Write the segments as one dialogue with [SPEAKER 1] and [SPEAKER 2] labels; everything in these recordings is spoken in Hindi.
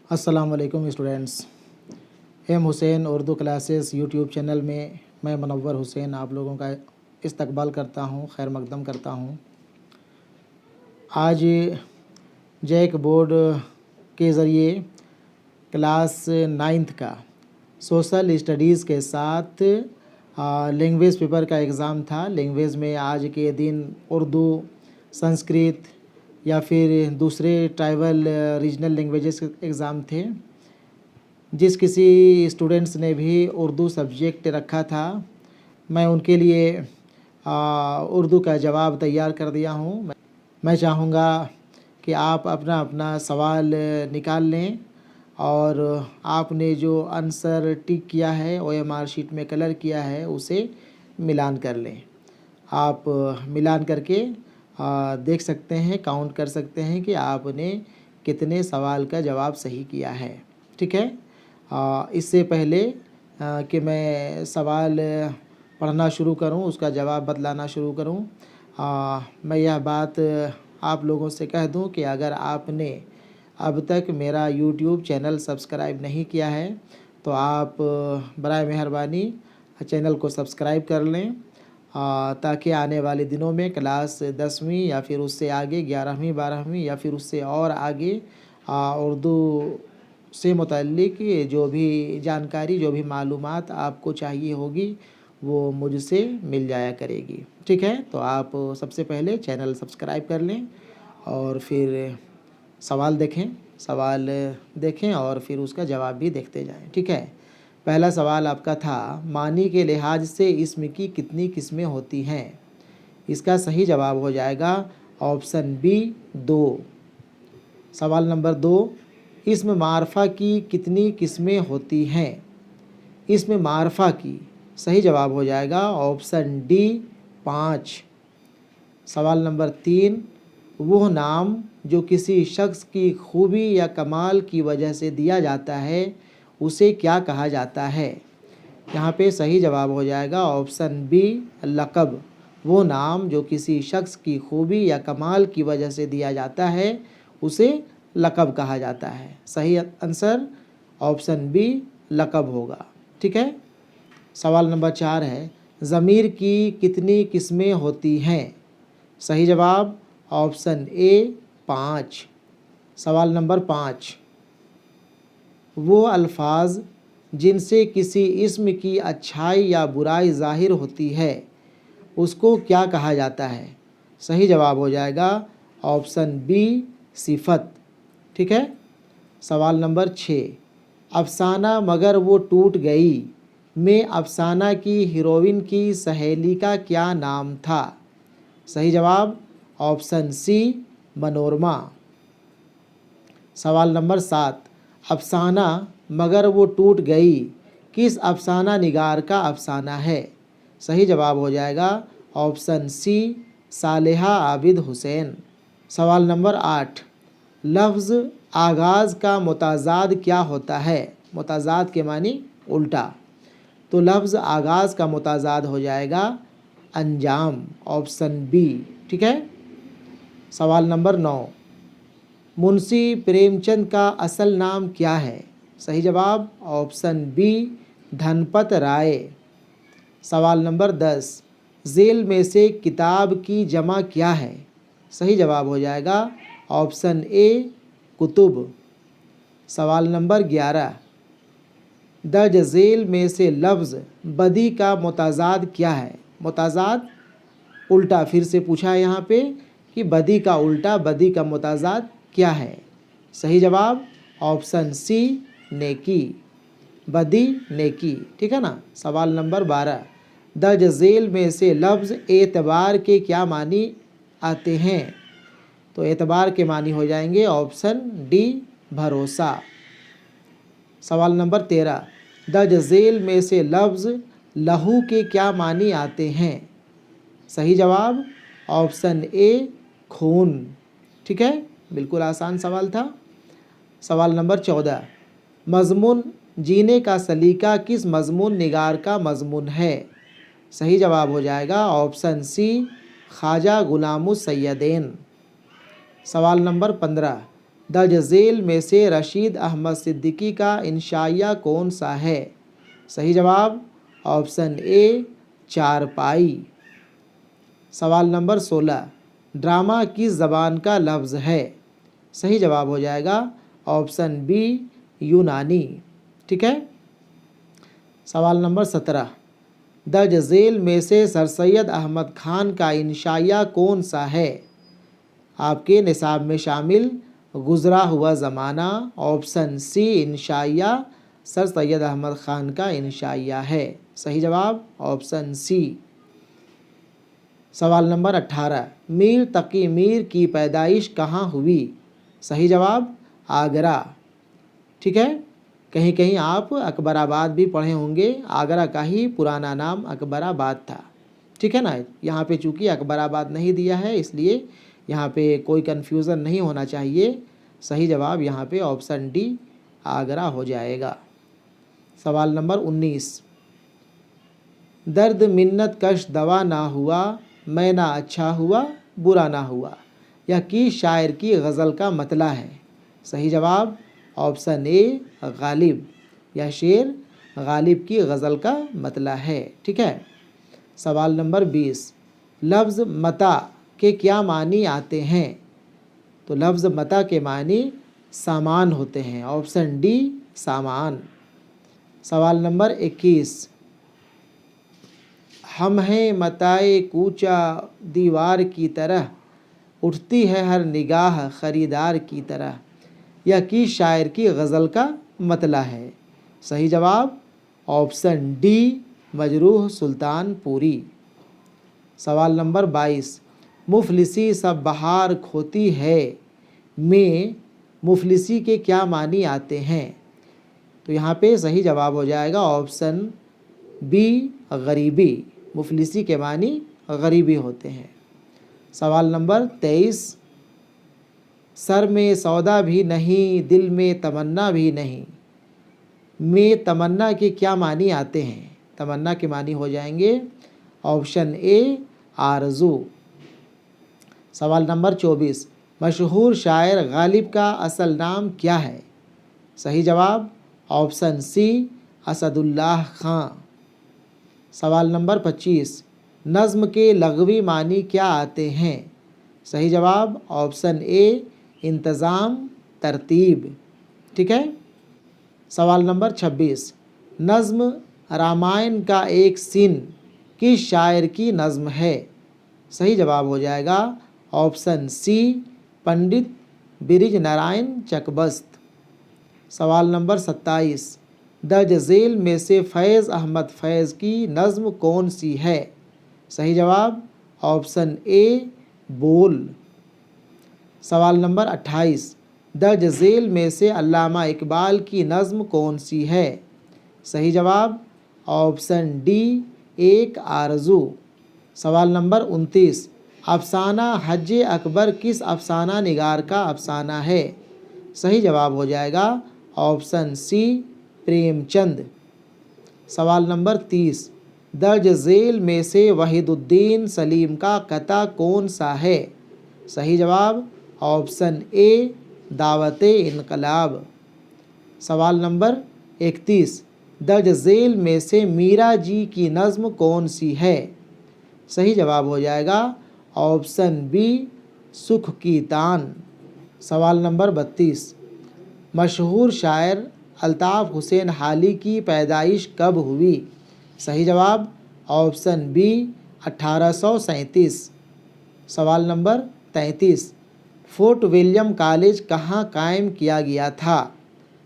[SPEAKER 1] अस्सलाम वालेकुम students. M Hussain Urdu classes YouTube channel में मैं मुनव्वर हुसैन आप लोगों का इस्तकबाल करता हूँ, खैर मकदम करता हूँ। आज जैक बोर्ड के ज़रिए क्लास 9th का सोशल स्टडीज़ के साथ लैंग्वेज पेपर का एग्ज़ाम था। लैंग्वेज में आज के दिन उर्दू, संस्कृत या फिर दूसरे ट्राइबल रीजनल लैंग्वेजेस के एग्ज़ाम थे। जिस किसी स्टूडेंट्स ने भी उर्दू सब्जेक्ट रखा था, मैं उनके लिए उर्दू का जवाब तैयार कर दिया हूँ। मैं चाहूँगा कि आप अपना अपना सवाल निकाल लें और आपने जो आंसर टिक किया है OMR शीट में कलर किया है उसे मिलान कर लें। आप मिलान करके देख सकते हैं, काउंट कर सकते हैं कि आपने कितने सवाल का जवाब सही किया है। ठीक है। इससे पहले कि मैं सवाल पढ़ना शुरू करूं, उसका जवाब बतलाना शुरू करूं, मैं यह बात आप लोगों से कह दूं कि अगर आपने अब तक मेरा YouTube चैनल सब्सक्राइब नहीं किया है तो आप बराए मेहरबानी चैनल को सब्सक्राइब कर लें, ताकि आने वाले दिनों में क्लास 10वीं या फिर उससे आगे 11वीं 12वीं या फिर उससे और आगे उर्दू से मुतल्लिक जो भी जानकारी, जो भी मालूमात आपको चाहिए होगी वो मुझसे मिल जाया करेगी। ठीक है। तो आप सबसे पहले चैनल सब्सक्राइब कर लें और फिर सवाल देखें और फिर उसका जवाब भी देखते जाएं। ठीक है। पहला सवाल आपका था, मानी के लिहाज से इस्म की कितनी किस्में होती हैं? इसका सही जवाब हो जाएगा ऑप्शन बी 2। सवाल नंबर 2, इस्म मारफा की कितनी किस्में होती हैं? इस्म मारफा की सही जवाब हो जाएगा ऑप्शन डी 5। सवाल नंबर 3, वह नाम जो किसी शख्स की खूबी या कमाल की वजह से दिया जाता है उसे क्या कहा जाता है? यहाँ पे सही जवाब हो जाएगा ऑप्शन बी लक़ब। वो नाम जो किसी शख्स की खूबी या कमाल की वजह से दिया जाता है उसे लक़ब कहा जाता है। सही आंसर ऑप्शन बी लक़ब होगा। ठीक है। सवाल नंबर 4 है, ज़मीर की कितनी किस्में होती हैं? सही जवाब ऑप्शन ए 5। सवाल नंबर 5, वो अल्फाज जिनसे किसी इस्म की अच्छाई या बुराई ज़ाहिर होती है उसको क्या कहा जाता है? सही जवाब हो जाएगा ऑप्शन बी सिफत। ठीक है। सवाल नंबर 6, अफसाना मगर वो टूट गई में अफसाना की हीरोइन की सहेली का क्या नाम था? सही जवाब ऑप्शन सी मनोरमा। सवाल नंबर 7, अफसाना मगर वो टूट गई किस अफसाना निगार का अफसाना है? सही जवाब हो जाएगा ऑप्शन सी सालेहा आबिद हुसैन। सवाल नंबर 8, लफ्ज़ आगाज़ का मुताज़ाद क्या होता है? मुताज़ाद के मानी उल्टा, तो लफ्ज़ आगाज़ का मुताज़ाद हो जाएगा अंजाम, ऑप्शन बी। ठीक है। सवाल नंबर 9, मुंशी प्रेमचंद का असल नाम क्या है? सही जवाब ऑप्शन बी धनपत राय। सवाल नंबर 10, झेल में से किताब की जमा क्या है? सही जवाब हो जाएगा ऑप्शन ए कुतुब। सवाल नंबर 11, दर्ज झेल में से लफ्ज़ बदी का मुताज़ाद क्या है? मुताज़ाद उल्टा, फिर से पूछा है यहाँ पे कि बदी का उल्टा, बदी का मुताज़ाद क्या है? सही जवाब ऑप्शन सी नेकी, बदी नेकी। ठीक है ना। सवाल नंबर 12, दर्ज झेल में से लफ्ज़ एतबार के क्या मानी आते हैं? तो एतबार के मानी हो जाएंगे ऑप्शन डी भरोसा। सवाल नंबर 13, दर्ज झेल में से लफ्ज़ लहू के क्या मानी आते हैं? सही जवाब ऑप्शन ए खून। ठीक है। बिल्कुल आसान सवाल था। सवाल नंबर 14, मज़मून जीने का सलीका किस मज़मून निगार का मज़मून है? सही जवाब हो जाएगा ऑप्शन सी ख्वाजा गुलामुस सैयदेन। सवाल नंबर 15, दर्ज झेल में से रशीद अहमद सिद्दीकी का इंशाइया कौन सा है? सही जवाब ऑप्शन ए चारपाई। सवाल नंबर 16 ड्रामा किस ज़बान का लफ्ज़ है? सही जवाब हो जाएगा ऑप्शन बी यूनानी। ठीक है। सवाल नंबर 17 दर्ज झेल में से सर सैयद अहमद खान का इंशाइया कौन सा है? आपके निसाब में शामिल गुज़रा हुआ ज़माना, ऑप्शन सी इंशाइया सर सैयद अहमद ख़ान का इंशाइया है। सही जवाब ऑप्शन सी। सवाल नंबर 18 मीर तकी मीर की पैदाइश कहाँ हुई? सही जवाब आगरा। ठीक है। कहीं कहीं आप अकबराबाद भी पढ़े होंगे, आगरा का ही पुराना नाम अकबराबाद था। ठीक है ना। यहाँ पे चूँकि अकबराबाद नहीं दिया है इसलिए यहाँ पे कोई कन्फ्यूज़न नहीं होना चाहिए। सही जवाब यहाँ पे ऑप्शन डी आगरा हो जाएगा। सवाल नंबर 19 दर्द मिन्नत कश दवा ना हुआ, मैं ना अच्छा हुआ बुरा ना हुआ, यह की शायर की गज़ल का मतला है? सही जवाब ऑप्शन ए गालिब। यह शेर गालिब की गज़ल का मतला है। ठीक है। सवाल नंबर 20 लफ्ज़ मता के क्या मानी आते हैं? तो लफ्ज़ मता के मानी सामान होते हैं, ऑप्शन डी सामान। सवाल नंबर 21 हम हैं मताए कूचा दीवार की तरह, उठती है हर निगाह ख़रीदार की तरह, यह की शायर की गज़ल का मतला है? सही जवाब ऑप्शन डी मजरूह सुल्तानपुरी। सवाल नंबर 22 मुफलिसी सब बहार खोती है में मुफलिसी के क्या मानी आते हैं? तो यहाँ पे सही जवाब हो जाएगा ऑप्शन बी गरीबी। मुफलिसी के मानी गरीबी होते हैं। सवाल नंबर 23 सर में सौदा भी नहीं, दिल में तमन्ना भी नहीं, में तमन्ना के क्या मानी आते हैं? तमन्ना के मानी हो जाएंगे ऑप्शन ए आरज़ू। सवाल नंबर 24 मशहूर शायर गालिब का असल नाम क्या है? सही जवाब ऑप्शन सी असदुल्लाह खां। सवाल नंबर 25 नज़्म के लग़वी मानी क्या आते हैं? सही जवाब ऑप्शन ए इंतज़ाम तरतीब। ठीक है। सवाल नंबर 26 नज़्म रामायण का एक सीन किस शायर की नज़्म है? सही जवाब हो जाएगा ऑप्शन सी पंडित बिरिज नारायण चकबस्त। सवाल नंबर 27 दर्ज झेल में से फैज़ अहमद फैज़ की नज़्म कौन सी है? सही जवाब ऑप्शन ए बोल। सवाल नंबर 28 दर्ज झेल में से अल्लामा इकबाल की नज़्म कौन सी है? सही जवाब ऑप्शन डी एक आरज़ू। सवाल नंबर 29 अफसाना हज अकबर किस अफसाना निगार का अफसाना है? सही जवाब हो जाएगा ऑप्शन सी प्रेमचंद। सवाल नंबर 30 दर्ज झेल में से वहीदुद्दीन सलीम का कता कौन सा है? सही जवाब ऑप्शन ए दावते इनकलाब। सवाल नंबर 31 दर्ज झेल में से मीरा जी की नज़्म कौन सी है? सही जवाब हो जाएगा ऑप्शन बी सुख की तान। सवाल नंबर 32 मशहूर शायर अल्ताफ़ हुसैन हाली की पैदाइश कब हुई? सही जवाब ऑप्शन बी 1837। सवाल नंबर 33 फोर्ट विलियम कॉलेज कहाँ कायम किया गया था?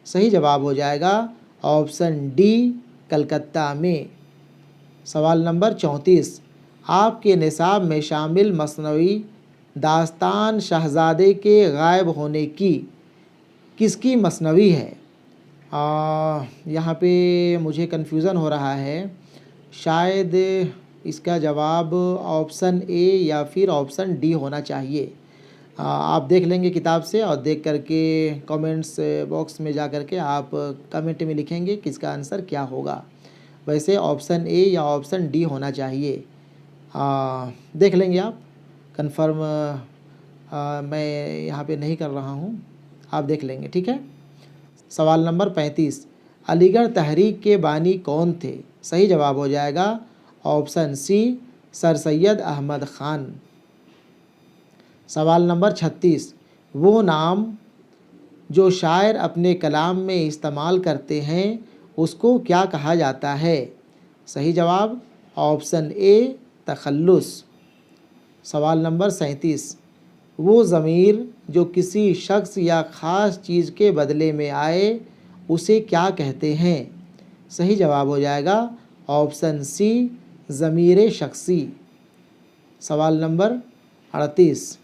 [SPEAKER 1] सही जवाब हो जाएगा ऑप्शन डी कलकत्ता में। सवाल नंबर 34 आपके निसाब में शामिल मसनवी दास्तान शहज़ादे के गायब होने की किसकी मसनवी है? यहाँ पे मुझे कन्फ्यूज़न हो रहा है। शायद इसका जवाब ऑप्शन ए या फिर ऑप्शन डी होना चाहिए। आप देख लेंगे किताब से और देख करके कमेंट्स बॉक्स में जा कर के आप कमेंट में लिखेंगे कि इसका आंसर क्या होगा। वैसे ऑप्शन ए या ऑप्शन डी होना चाहिए। देख लेंगे आप। कंफर्म मैं यहाँ पे नहीं कर रहा हूँ, आप देख लेंगे, ठीक है। सवाल नंबर 35, अलीगढ़ तहरीक के बानी कौन थे? सही जवाब हो जाएगा option C sir Syed Ahmad Khan. सवाल नंबर 36, वो नाम जो शायर अपने कलाम में इस्तेमाल करते हैं उसको क्या कहा जाता है? सही जवाब ऑप्शन ए तखल्लुस। सवाल नंबर 37, वो ज़मीर जो किसी शख्स या ख़ास चीज़ के बदले में आए उसे क्या कहते हैं? सही जवाब हो जाएगा ऑप्शन सी ज़मीर शख्सी। सवाल नंबर 38,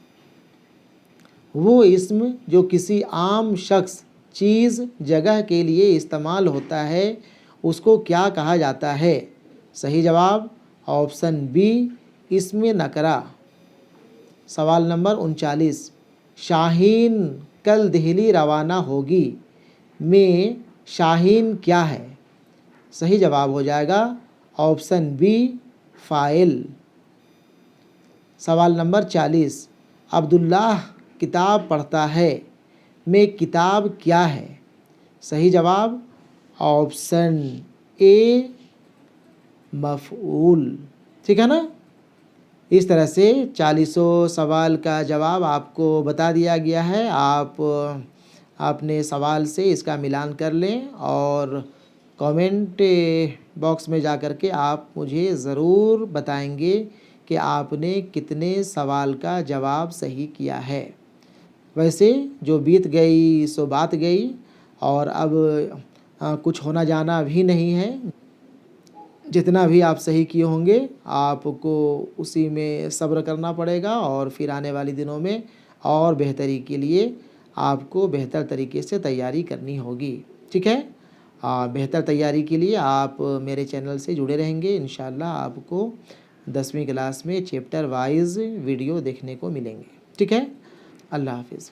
[SPEAKER 1] वो इस्म जो किसी आम शख्स, चीज़, जगह के लिए इस्तेमाल होता है उसको क्या कहा जाता है? सही जवाब ऑप्शन बी इस्म नकरा। सवाल नंबर 39, शाहीन कल दिल्ली रवाना होगी में शाहीन क्या है? सही जवाब हो जाएगा ऑप्शन बी फ़ाइल। सवाल नंबर 40, अब्दुल्लाह किताब पढ़ता है में किताब क्या है? सही जवाब ऑप्शन ए मफ़ऊल, ठीक है ना। इस तरह से 40 सवाल का जवाब आपको बता दिया गया है। आपने सवाल से इसका मिलान कर लें और कमेंट बॉक्स में जा कर के आप मुझे ज़रूर बताएंगे कि आपने कितने सवाल का जवाब सही किया है। वैसे जो बीत गई सो बात गई और अब कुछ होना जाना भी नहीं है। जितना भी आप सही किए होंगे आपको उसी में सब्र करना पड़ेगा और फिर आने वाले दिनों में और बेहतरी के लिए आपको बेहतर तरीके से तैयारी करनी होगी, ठीक है। बेहतर तैयारी के लिए आप मेरे चैनल से जुड़े रहेंगे। इंशाल्लाह आपको 10वीं क्लास में चैप्टर वाइज वीडियो देखने को मिलेंगे, ठीक है। अल्लाह हाफिज़।